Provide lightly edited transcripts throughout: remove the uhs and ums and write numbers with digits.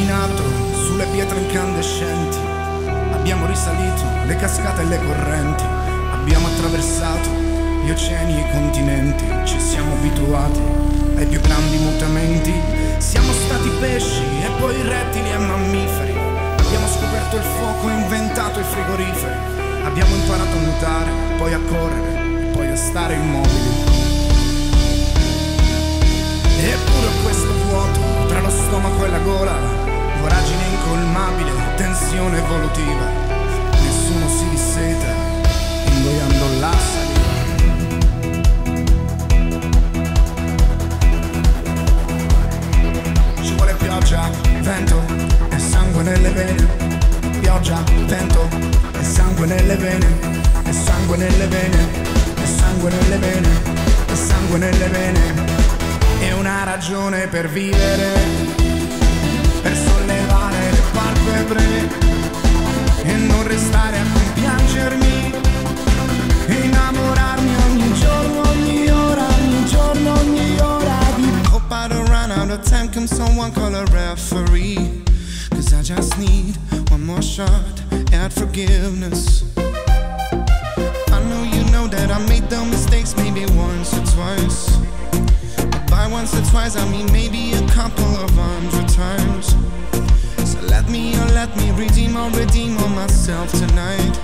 camminato sulle pietre incandescenti, abbiamo risalito le cascate e le correnti, abbiamo attraversato gli oceani e i continenti, ci siamo abituati ai più grandi mutamenti, siamo stati pesci e poi rettili e mammiferi, abbiamo scoperto il fuoco e inventato i frigoriferi, abbiamo imparato a nuotare, poi a correre e poi a stare immobili. Eppure questo vuoto tra lo stomaco e la gola, voragine incolmabile, tensione evolutiva, nessuno si disseta ingoiando la saliva. Ci vuole pioggia, vento e sangue nelle vene, pioggia, vento e sangue nelle vene, e sangue nelle vene, e sangue nelle vene, e sangue nelle vene. È una ragione per vivere, per sollevare le palpebre e non restare a compiangermi, innamorarmi ogni giorno, ogni ora, ogni giorno, ogni ora di... Hope I don't run out of time, can someone call a referee? Cause I just need one more shot at forgiveness. I know you know that I made the mistakes maybe once or twice. By once or twice, I mean maybe a couple of 100 times. So let me redeem on myself tonight.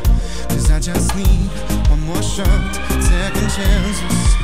Cause I just need one more shot, second chances.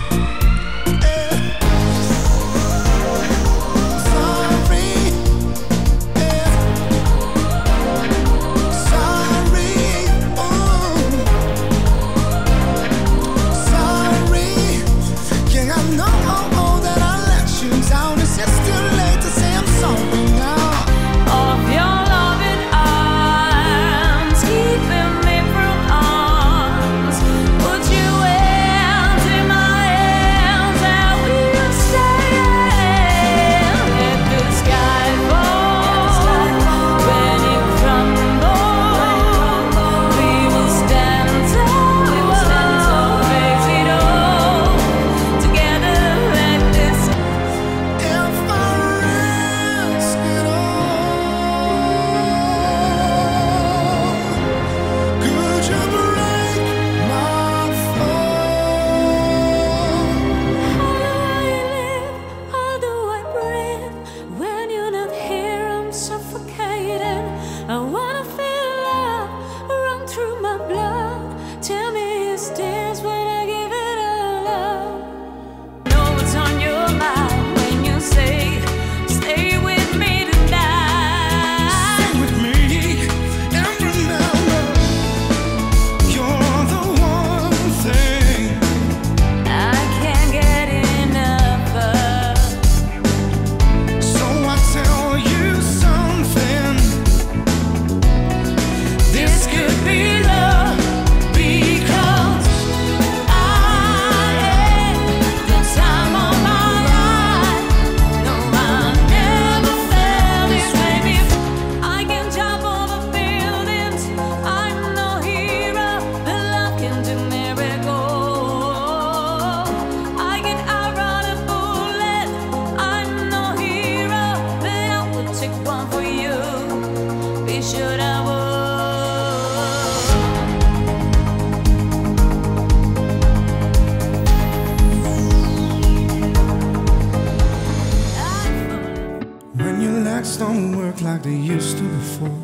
Don't work like they used to before,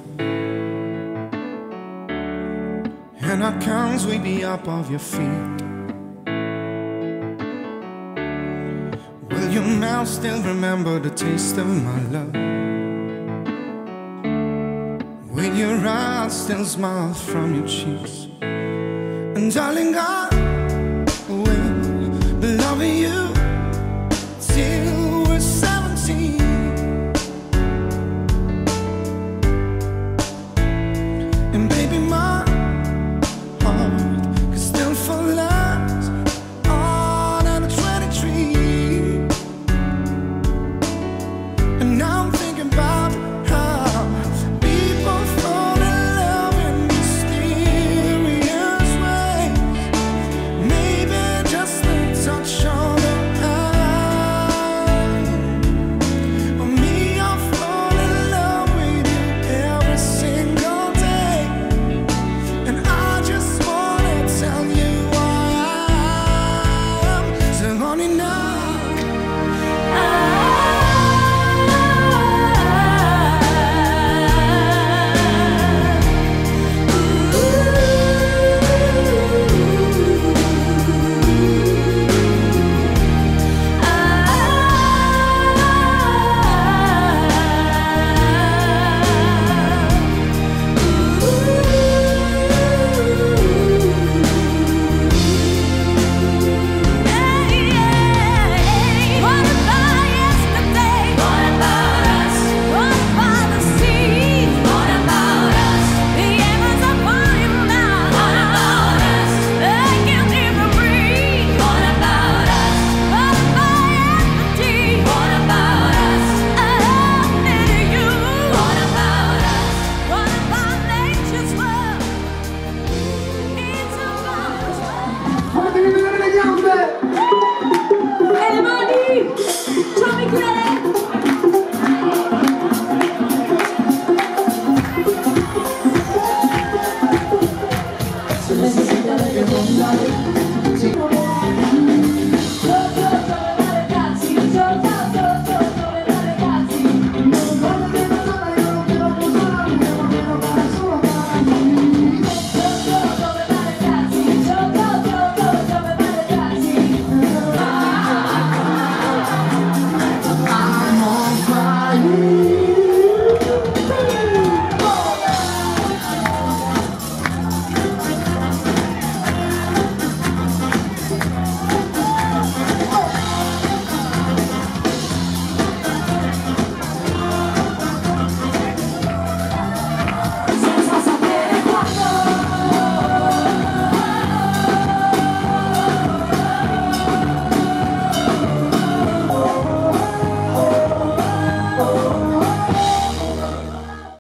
and our counts way be up off your feet. Will your mouth still remember the taste of my love? Will your eyes still smile from your cheeks? And darling, I will be loving you